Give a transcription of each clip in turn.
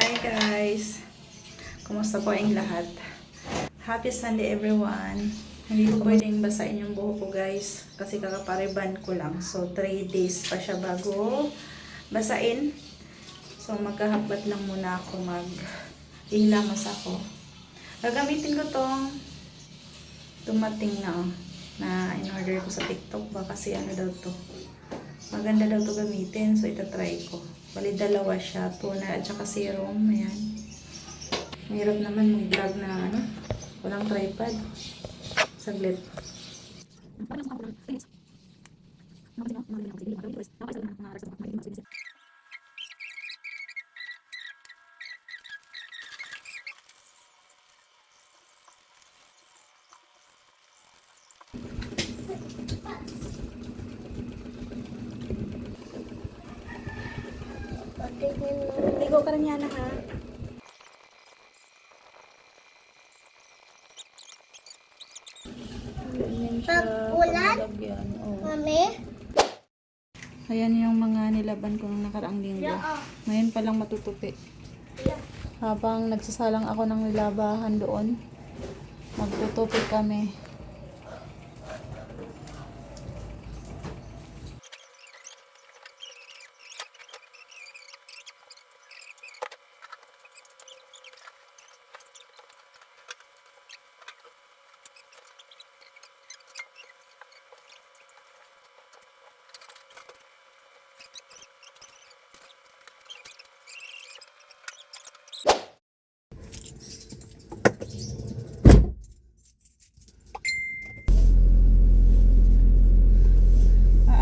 Hi guys! Kumusta po ang lahat? Happy Sunday everyone! Hindi ko pwedeng basahin yung buhok ko guys kasi kakapariban ko lang. So 3 days pa siya bago basain. So magkahabat lang muna ako, mag-ihilamos ako. Gagamitin ko tong dumating na in-order ko sa TikTok ba kasi ano daw to. Maganda daw to gamitin, so itatry ko. Bali dalawa siya, toner at saka serum. Ayan. Mahirap naman mag-vlog na walang tripod. Saglit. Ligo ka rin yan ha. Pag-ulan? Mami? Ayan yung mga nilaban ko nung nakaraang linggo. Ngayon pa lang matutupi. Habang nagsasalang ako ng nilabahan doon, magtutupi kami.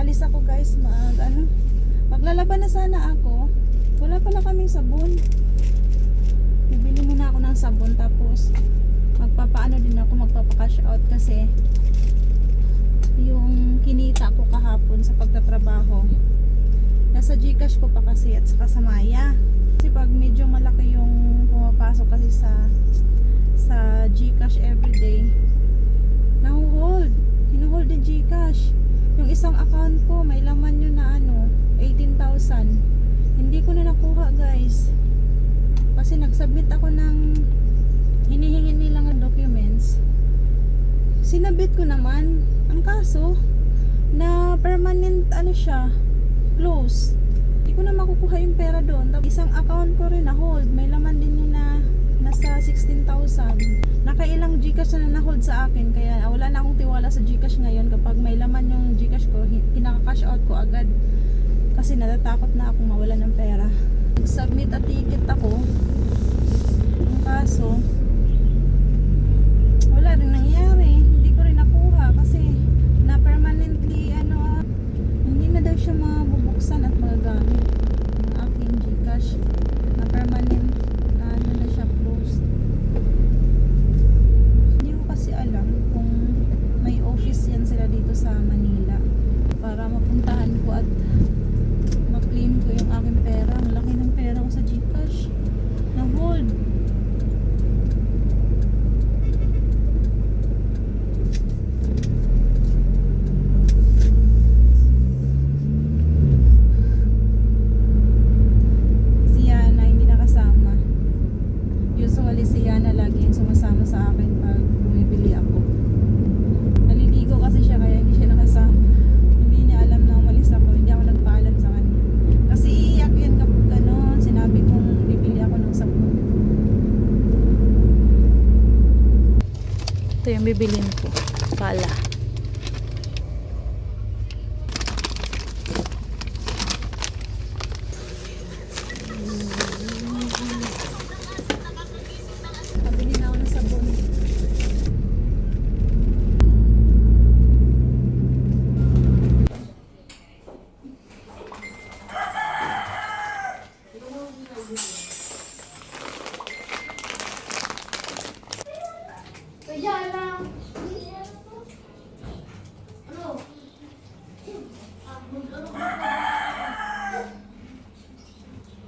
Aalis ako guys, maglalaban na sana ako. Wala pala kaming sabon. Bibili muna ako ng sabon tapos magpapaano din ako, magpapa-cash out kasi yung kinita ko kahapon sa pagtatrabaho nasa GCash ko pa kasi at saka sa Maya. Kasi pag medyo malaki yung pumapasok kasi sa GCash everyday, hinuhold yung GCash. Yung isang account ko may laman yun na 18,000. Hindi ko na nakuha guys kasi nagsubmit ako ng hinihingi nilang documents. Sinabit ko naman, ang kaso na permanent siya, close. Hindi ko na makukuha yung pera doon. Isang account ko rin na hold, may laman din yun na nasa 16,000. Nakailang GCash na na-hold sa akin, kaya wala na akong tiwala sa GCash ngayon. Kapag may laman yung GCash ko, pinaka-cash out ko agad kasi natatakot na akong mawala ng pera. Submit a ticket ako, ang kaso wala rin nangyari, hindi ko rin nakuha kasi na permanently hindi na daw siya mabubuksan at magagamit ang aking GCash na permanent na siya closed. Hindi ko kasi alam kung may office yan sila dito sa Manila para mapuntahan ko at ma-claim ko yung aking pera. Ang laki ng pera ko sa GCash na hold. Usually si Yana lagi yung sumasama sa akin pag bumibili ako. Naliligo kasi siya kaya hindi siya nakasama. Hindi niya alam na umalis ako. Hindi ako nagpaalam sa kanya. Kasi iiyak yan kapag sinabi kong bibili ako ng sabon. Ito yung bibilin ko. Pala.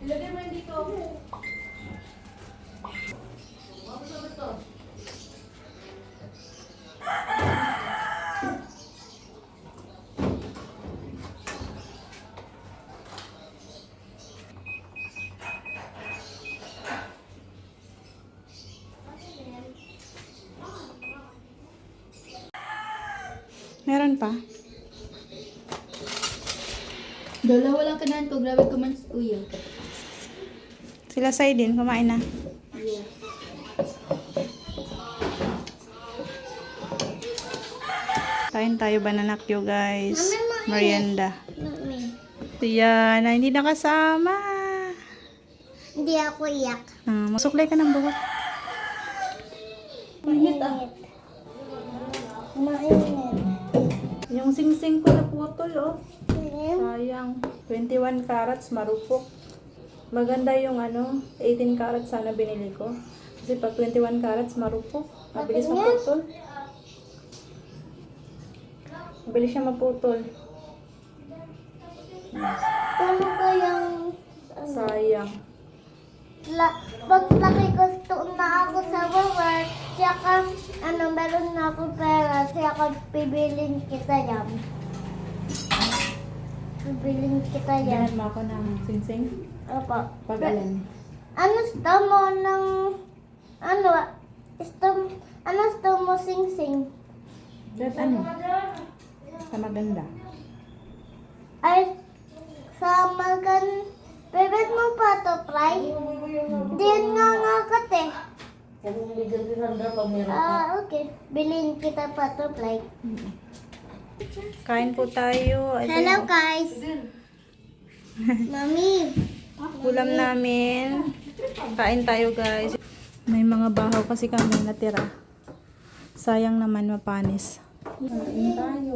Ilagay mo dito. Meron pa? Dalawa lang kanahan ko. Grabe ko man sa kuya. Sila sa'yo din, kumain na. Yes. Kain tayo banana Q, guys. Mami, Merienda. Mami. Yan, na hindi nakasama. Hindi ako iyak. Masuklay ka ng buhok. Mainit. Mainit. Yung sing-sing ko na putol, oh. Mainit. Sayang. 21 carats, marupok. Maganda yung 18 carats sana binili ko. Kasi pag 21 carats, marupok. Mabilis maputol. Mabilis siya maputol. Paano kayang... Sayang. Paglaki ko na ako sa work, siyaka, meron na ako pera, siyaka pibilin kita yan. Pibilin kita yan. Yan mo ako ng sing-sing. Opo. Pag alin. Gusto mo ng, gusto mo sing-sing? That ano? Sa maganda. Ay, sa bebet mo pa to, Fly? Diyan nga kate. Okay. Bilhin kita pa to, Fly. Kain po tayo. Ito Hello, yung guys. Mami. ulam namin. Kain tayo, guys. May mga bahaw kasi kami natira. Sayang naman mapanis. Kain tayo.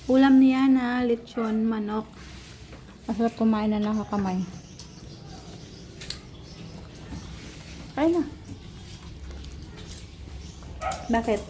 Ulam niya na lechon, manok. Masarap kumain na nakakamay. Kain na. Bakit?